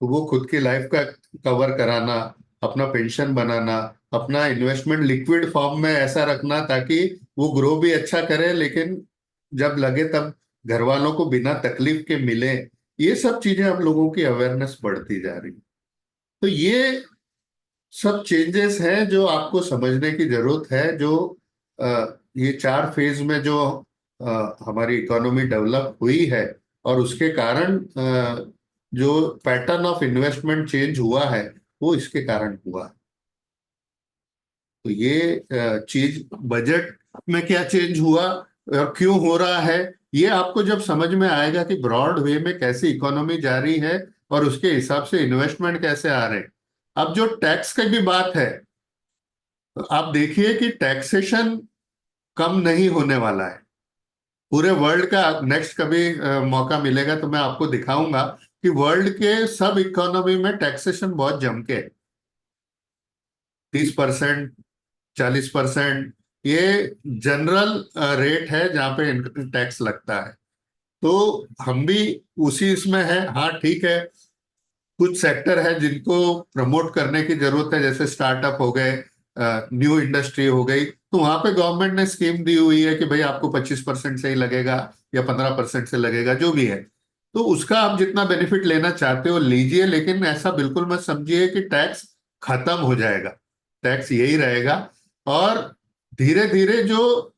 तो वो खुद की लाइफ का कवर कराना, अपना पेंशन बनाना, अपना इन्वेस्टमेंट लिक्विड फॉर्म में ऐसा रखना ताकि वो ग्रो भी अच्छा करे, लेकिन जब लगे तब घर वालों को बिना तकलीफ के मिले। ये सब चीजें अब लोगों की अवेयरनेस बढ़ती जा रही है। तो ये सब चेंजेस हैं जो आपको समझने की जरूरत है। जो ये चार फेज में जो हमारी इकोनॉमी डेवलप हुई है, और उसके कारण जो पैटर्न ऑफ इन्वेस्टमेंट चेंज हुआ है, वो इसके कारण हुआ। तो ये चीज बजट में क्या चेंज हुआ और क्यों हो रहा है, ये आपको जब समझ में आएगा कि ब्रॉड वे में कैसी इकोनॉमी जा रही है और उसके हिसाब से इन्वेस्टमेंट कैसे आ रहे हैं। अब जो टैक्स की भी बात है, तो आप देखिए कि टैक्सेशन कम नहीं होने वाला है पूरे वर्ल्ड का। नेक्स्ट कभी मौका मिलेगा तो मैं आपको दिखाऊंगा कि वर्ल्ड के सब इकोनॉमी में टैक्सेशन बहुत जम के 30%, 40%, ये जनरल रेट है जहाँ पे इनकम टैक्स लगता है। तो हम भी उसी इसमें है। हाँ ठीक है, कुछ सेक्टर है जिनको प्रमोट करने की जरूरत है, जैसे स्टार्टअप हो गए, न्यू इंडस्ट्री हो गई, तो वहां पे गवर्नमेंट ने स्कीम दी हुई है कि भाई आपको 25% से ही लगेगा या 15% से लगेगा, जो भी है। तो उसका आप जितना बेनिफिट लेना चाहते हो लीजिए, लेकिन ऐसा बिल्कुल मत समझिए कि टैक्स खत्म हो जाएगा। टैक्स यही रहेगा। और धीरे धीरे जो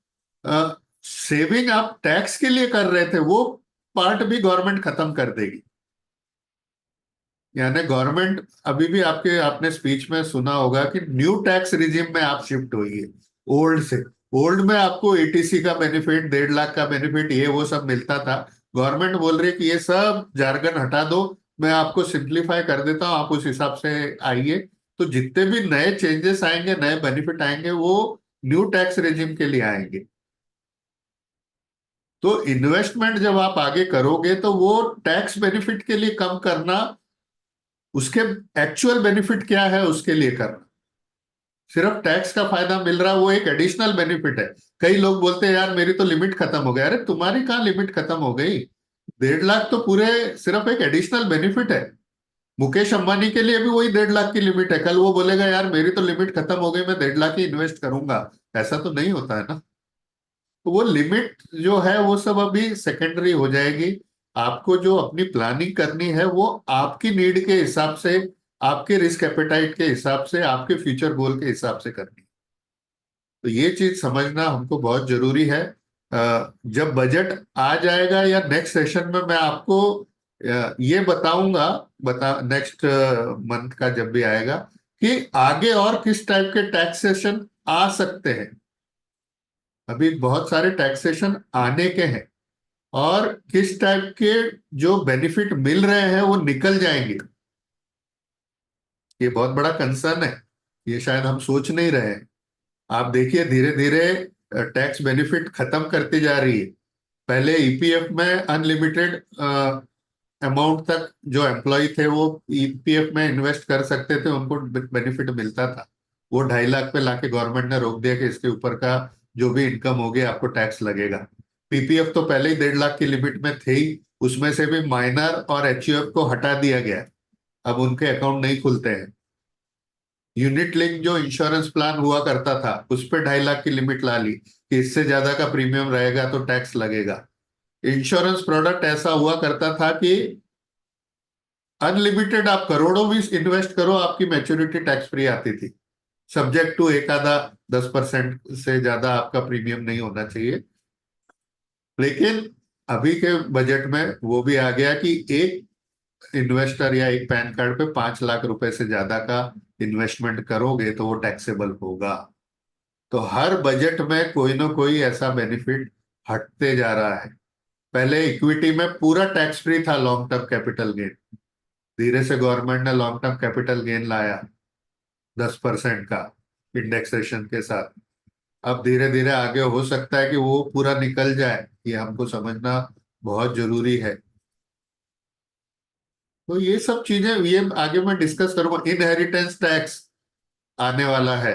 सेविंग आप टैक्स के लिए कर रहे थे, वो पार्ट भी गवर्नमेंट खत्म कर देगी। यानी गवर्नमेंट अभी भी आपने स्पीच में सुना होगा कि न्यू टैक्स रिजिम में आप शिफ्ट होइए ओल्ड से। ओल्ड में आपको एटीसी का बेनिफिट, 1.5 लाख का बेनिफिट, ये वो सब मिलता था। गवर्नमेंट बोल रही है कि ये सब जार्गन हटा दो, मैं आपको सिंप्लीफाई कर देता हूँ, आप उस हिसाब से आइए। तो जितने भी नए चेंजेस आएंगे, नए बेनिफिट आएंगे, वो न्यू टैक्स रेजिम के लिए आएंगे। तो इन्वेस्टमेंट जब आप आगे करोगे तो वो टैक्स बेनिफिट के लिए कम करना, उसके एक्चुअल बेनिफिट क्या है उसके लिए करना। सिर्फ टैक्स का फायदा मिल रहा है, वो एक एडिशनल बेनिफिट है। कई लोग बोलते हैं यार मेरी तो लिमिट खत्म हो गई। अरे तुम्हारी कहाँ लिमिट खत्म हो गई? 1.5 लाख तो पूरे सिर्फ एक एडिशनल बेनिफिट है। मुकेश अंबानी के लिए भी वही 1.5 लाख की लिमिट है। कल वो बोलेगा यार मेरी तो लिमिट खत्म हो गई, मैं 1.5 लाख ही इन्वेस्ट करूंगा। ऐसा तो नहीं होता है ना। तो वो लिमिट जो है वो सब अभी सेकेंडरी हो जाएगी। आपको जो अपनी प्लानिंग करनी है वो आपकी नीड के हिसाब से, आपके रिस्क एपेटाइट के हिसाब से, आपके फ्यूचर गोल के हिसाब से करनी है। तो ये चीज समझना हमको बहुत जरूरी है। जब बजट आ जाएगा या नेक्स्ट सेशन में मैं आपको ये बताऊंगा, नेक्स्ट मंथ का जब भी आएगा, कि आगे और किस टाइप के टैक्सेशन आ सकते हैं। अभी बहुत सारे टैक्सेशन आने के हैं, और किस टाइप के जो बेनिफिट मिल रहे हैं वो निकल जाएंगे। ये बहुत बड़ा कंसर्न है, ये शायद हम सोच नहीं रहे हैं। आप देखिए धीरे धीरे टैक्स बेनिफिट खत्म करती जा रही है। पहले ईपीएफ में अनलिमिटेड अमाउंट तक जो एम्प्लॉय थे वो ईपीएफ में इन्वेस्ट कर सकते थे, उनको बेनिफिट मिलता था। वो 2.5 लाख पे लाके गवर्नमेंट ने रोक दिया कि इसके ऊपर का जो भी इनकम होगी आपको टैक्स लगेगा। पीपीएफ तो पहले ही 1.5 लाख की लिमिट में थे ही, उसमें से भी माइनर और एचयूएफ को हटा दिया गया। अब उनके अकाउंट नहीं खुलते हैं। यूनिट लिंक जो इंश्योरेंस प्लान हुआ करता था, उस पर 2.5 लाख की लिमिट ला ली कि इससे ज्यादा का प्रीमियम रहेगा तो टैक्स लगेगा। इंश्योरेंस प्रोडक्ट ऐसा हुआ करता था कि अनलिमिटेड आप करोड़ों भी इन्वेस्ट करो, आपकी मैच्योरिटी टैक्स फ्री आती थी, सब्जेक्ट टू एक आधा 10% से ज्यादा आपका प्रीमियम नहीं होना चाहिए। लेकिन अभी के बजट में वो भी आ गया कि एक इन्वेस्टर या एक पैन कार्ड पे 5 लाख रुपए से ज्यादा का इन्वेस्टमेंट करोगे तो वो टैक्सेबल होगा। तो हर बजट में कोई ना कोई ऐसा बेनिफिट हटते जा रहा है। पहले इक्विटी में पूरा टैक्स फ्री था लॉन्ग टर्म कैपिटल गेन। धीरे से गवर्नमेंट ने लॉन्ग टर्म कैपिटल गेन लाया 10% का इंडेक्सेशन के साथ। अब धीरे धीरे आगे हो सकता है कि वो पूरा निकल जाए, ये हमको समझना बहुत जरूरी है। तो ये सब चीजें ये आगे मैं डिस्कस करूंगा। इनहेरिटेंस टैक्स आने वाला है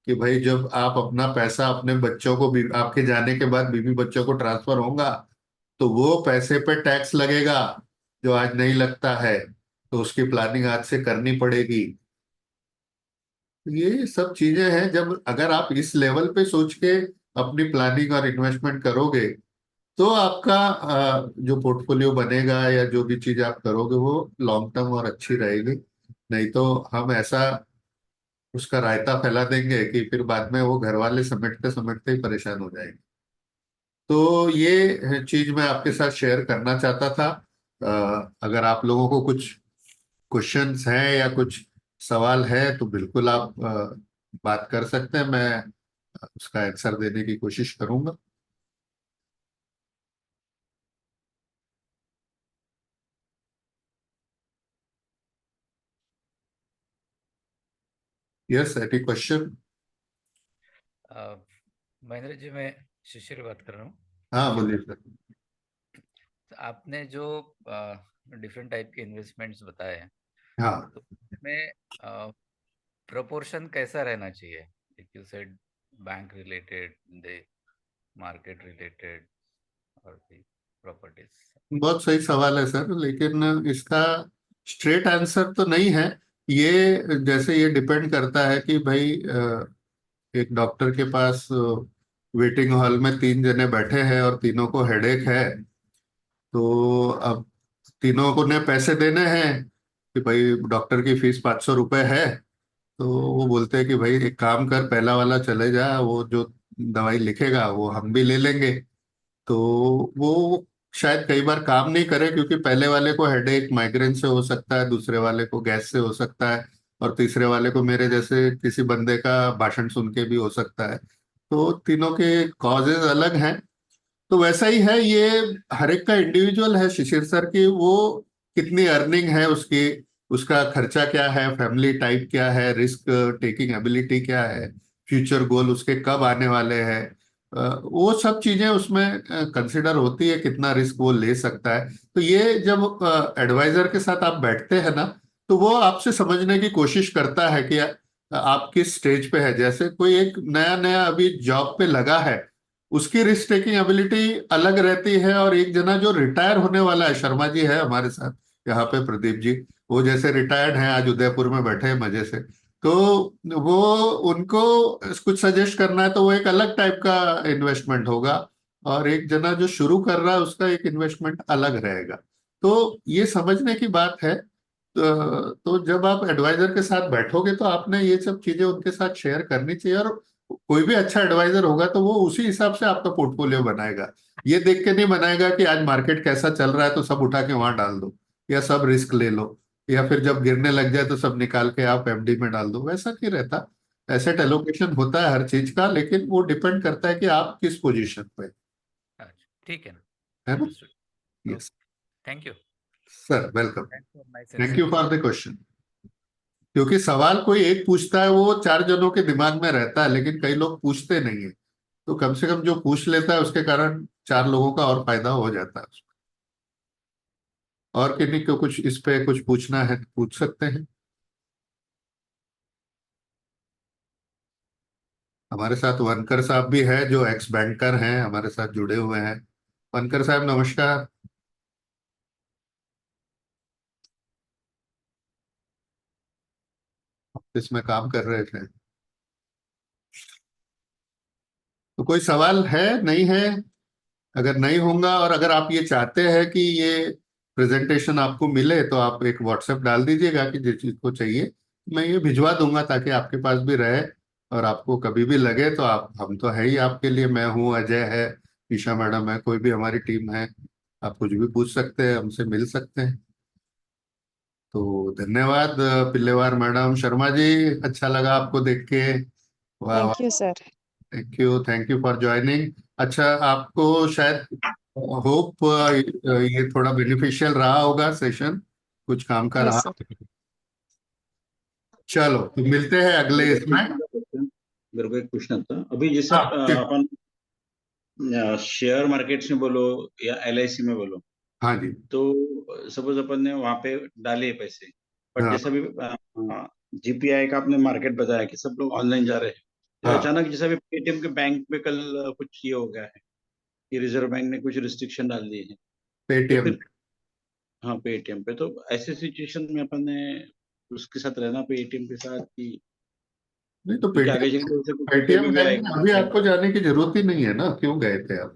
कि भाई जब आप अपना पैसा अपने बच्चों को भी आपके जाने के बाद बीवी बच्चों को ट्रांसफर होगा तो वो पैसे पे टैक्स लगेगा जो आज नहीं लगता है। तो उसकी प्लानिंग आज से करनी पड़ेगी। ये सब चीजें हैं, जब अगर आप इस लेवल पे सोच के अपनी प्लानिंग और इन्वेस्टमेंट करोगे तो आपका जो पोर्टफोलियो बनेगा या जो भी चीज आप करोगे वो लॉन्ग टर्म और अच्छी रहेगी। नहीं तो हम ऐसा उसका रायता फैला देंगे कि फिर बाद में वो घर वाले समेटते समेटते ही परेशान हो जाएंगे। तो ये चीज मैं आपके साथ शेयर करना चाहता था। अगर आप लोगों को कुछ क्वेश्चंस हैं या कुछ सवाल है तो बिल्कुल आप बात कर सकते हैं। मैं उसका आंसर देने की कोशिश करूंगा। Yes, any question? Uh, Mahendra ji, मैं शिशिर बात कर रहा हूँ। हाँ बोलिए सर। तो आपने जो डिफरेंट टाइप के इन्वेस्टमेंट्स बताए हैं, हाँ, तो उसमें प्रोपोर्शन कैसा रहना चाहिए? You said bank related, they market related और दी प्रॉपर्टीज। बहुत सही सवाल है सर, लेकिन इसका स्ट्रेट आंसर तो नहीं है। ये जैसे ये डिपेंड करता है कि भाई एक डॉक्टर के पास वेटिंग हॉल में 3 जने बैठे हैं और तीनों को हेडेक है। तो अब तीनों को ने पैसे देने हैं कि भाई डॉक्टर की फीस 500 रुपये है। तो वो बोलते हैं कि भाई एक काम कर, पहला वाला चले जा, वो जो दवाई लिखेगा वो हम भी ले लेंगे। तो वो शायद कई बार काम नहीं करे, क्योंकि पहले वाले को हेडेक माइग्रेन से हो सकता है, दूसरे वाले को गैस से हो सकता है, और तीसरे वाले को मेरे जैसे किसी बंदे का भाषण सुन के भी हो सकता है। तो तीनों के कॉजेज अलग हैं। तो वैसा ही है ये, हर एक का इंडिविजुअल है शिशिर सर की। वो कितनी अर्निंग है उसकी, उसका खर्चा क्या है, फैमिली टाइप क्या है, रिस्क टेकिंग एबिलिटी क्या है, फ्यूचर गोल उसके कब आने वाले हैं। वो सब चीजें उसमें कंसिडर होती है, कितना रिस्क वो ले सकता है। तो ये जब एडवाइजर के साथ आप बैठते हैं ना, तो वो आपसे समझने की कोशिश करता है कि आप किस स्टेज पे है। जैसे कोई एक नया नया अभी जॉब पे लगा है, उसकी रिस्क टेकिंग एबिलिटी अलग रहती है। और एक जना जो रिटायर होने वाला है, शर्मा जी है हमारे साथ यहाँ पे, प्रदीप जी, वो जैसे रिटायर्ड हैं, आज उदयपुर में बैठे हैं मजे से। तो वो उनको कुछ सजेस्ट करना है तो वो एक अलग टाइप का इन्वेस्टमेंट होगा, और एक जना जो शुरू कर रहा है उसका एक इन्वेस्टमेंट अलग रहेगा। तो ये समझने की बात है। तो जब आप एडवाइजर के साथ बैठोगे तो आपने ये सब चीजें उनके साथ शेयर करनी चाहिए। और कोई भी अच्छा एडवाइजर होगा तो वो उसी हिसाब से आपका पोर्टफोलियो बनाएगा। ये देख के नहीं बनाएगा कि आज मार्केट कैसा चल रहा है तो सब उठा के वहां डाल दो, या सब रिस्क ले लो, या फिर जब गिरने लग जाए तो सब निकाल के आप एफडी में डाल दो। वैसा नहीं रहता। एसेट एलोकेशन होता है हर चीज का, लेकिन वो डिपेंड करता है कि आप किस पोजीशन पे। अच्छा, ठीक है ना। है ना? Understood. Yes okay, thank you. Sir, welcome. Thanks for nice thank you insights. For the question. क्योंकि सवाल कोई एक पूछता है वो 4 जनों के दिमाग में रहता है, लेकिन कई लोग पूछते नहीं है। तो कम से कम जो पूछ लेता है उसके कारण 4 लोगों का और फायदा हो जाता है उसमें। और किन्हीं को कुछ इस पे कुछ पूछना है तो पूछ सकते हैं। हमारे साथ वनकर साहब भी है जो एक्स बैंकर हैं, हमारे साथ जुड़े हुए हैं। वनकर साहब नमस्कार। इसमें काम कर रहे थे। तो कोई सवाल है? नहीं है? अगर नहीं होगा, और अगर आप ये चाहते हैं कि ये प्रेजेंटेशन आपको मिले, तो आप एक व्हाट्सएप डाल दीजिएगा कि जिस चीज को चाहिए, मैं ये भिजवा दूंगा ताकि आपके पास भी रहे। और आपको कभी भी लगे तो आप, हम तो है ही आपके लिए, मैं हूँ, अजय है, ईशा मैडम है, कोई भी हमारी टीम है। आप कुछ भी पूछ सकते हैं, हमसे मिल सकते हैं। तो धन्यवाद पिल्लेवार मैडम। शर्मा जी, अच्छा लगा आपको देख के। वाह थैंक वाह। You sir. Thank you for joining. अच्छा, आपको शायद होप ये थोड़ा बेनिफिशियल रहा होगा सेशन, कुछ काम का यस रहा। सर। चलो, तो मिलते हैं अगले इसमें। मेरे को एक क्वेश्चन था अभी, जैसे हाँ अपन शेयर मार्केट्स में बोलो या एलआईसी में बोलो, हाँ जी। तो सपोज अपन ने वहां पे डाले पैसे, बट हाँ जैसा भी जीपीआई का आपने मार्केट बताया कि सब लोग ऑनलाइन जा रहे हैं, तो हाँ। अचानक जैसा भी पेटीएम के बैंक में कल कुछ ये हो गया है कि रिजर्व बैंक ने कुछ रिस्ट्रिक्शन डाल दिए हैं, तो पेटीएम। फिर हाँ पेटीएम पे, तो ऐसे सिचुएशन में अपन ने उसके साथ रहना पेटीएम के साथ कि, नहीं तो क्योंकि आगे पेटीएम, चल के उसे कुछ होते पेटीएम भी बैंक में अभी आएगा, आपको जाने की जरूरत ही नहीं है ना, क्यों गए थे आप?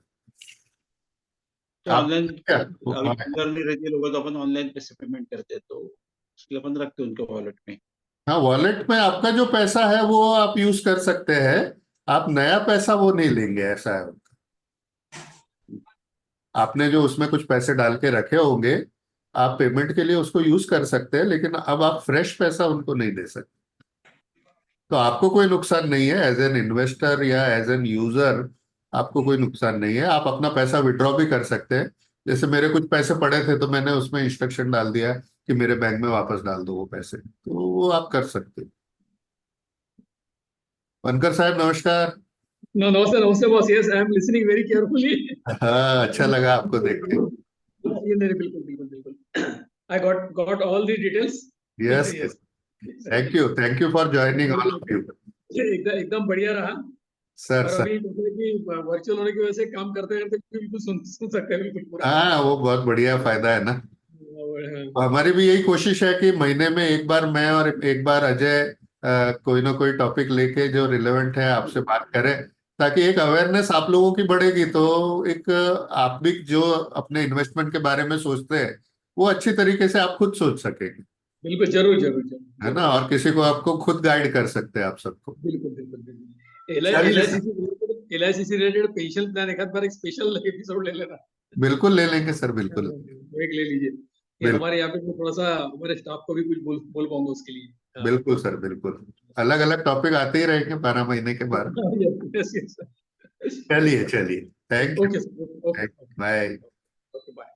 तो आप ऑनलाइन क्या? अभी रेगुलर नहीं रहती है लोगों, तो अपन ऑनलाइन पैसे पेमेंट करते हैं, तो उसके लिए अपन रखते हैं उनके वॉलेट में। हाँ, वॉलेट में आपका जो पैसा है वो आप यूज कर सकते हैं। आप नया पैसा वो नहीं लेंगे, ऐसा है। आपने जो उसमें कुछ पैसे डाल के रखे होंगे, आप पेमेंट के लिए उसको यूज कर सकते हैं, लेकिन अब आप फ्रेश पैसा उनको नहीं दे सकते। तो आपको कोई नुकसान नहीं है एज एन इन्वेस्टर या एज एन यूजर। आपको कोई नुकसान नहीं है, आप अपना पैसा विड्रॉ भी कर सकते हैं। जैसे मेरे कुछ पैसे पड़े थे तो मैंने उसमें इंस्ट्रक्शन डाल दिया कि मेरे बैंक में वापस डाल दो वो पैसे, तो वो आप कर सकते हैं। बनकर साहब नमस्कार। No, namaste, namaste, boss. Yes, I am listening very carefully. हाँ, अच्छा लगा आपको देख के। ये नहीं, बिल्कुल बिल्कुल बिल्कुल। I got all the details. Yes Yes. Thank you for joining all of you. एकदम एकदम बढ़िया रहा। सर और सर। अभी जैसे कि वर्चुअल होने की वजह से काम करते करते बिल्कुल सुन सकते हैं बिल्कुल पूरा। हाँ, वो बहुत बढ़िया फायदा है ना। हाँ, तो हमारी भी यही कोशिश है कि महीने में एक बार मैं और एक बार अजय कोई ना कोई टॉपिक लेके जो रिलेवेंट है आपसे बात करें, ताकि एक अवेयरनेस आप लोगों की बढ़ेगी, तो एक आप भी जो अपने इन्वेस्टमेंट के बारे में सोचते हैं वो अच्छी तरीके से आप खुद सोच सकेंगे, बिल्कुल जरूर जरूर है जरूर ना, और किसी को आपको खुद गाइड कर सकते हैं आप सबको। बिल्कुल बिल्कुल बिल्कुल। चलिए सर, एलआईसी से रिलेटेड पेंशन प्लान एक आध बार एक स्पेशल एपिसोड ले लेना। बिल्कुल ले लेंगे सर, बिल्कुल। एक ले लीजिए कि बिल्कुल हमारे यहाँ पे थोड़ा सा हमारे स्टाफ को भी कुछ बोल पाऊंगा उसके लिए। हाँ। बिल्कुल सर, बिल्कुल। अलग अलग टॉपिक आते ही रहेंगे 12 महीने के बाद। Yes yes. चलिए चलिए, thank you. Okay sir, okay bye. Okay, bye.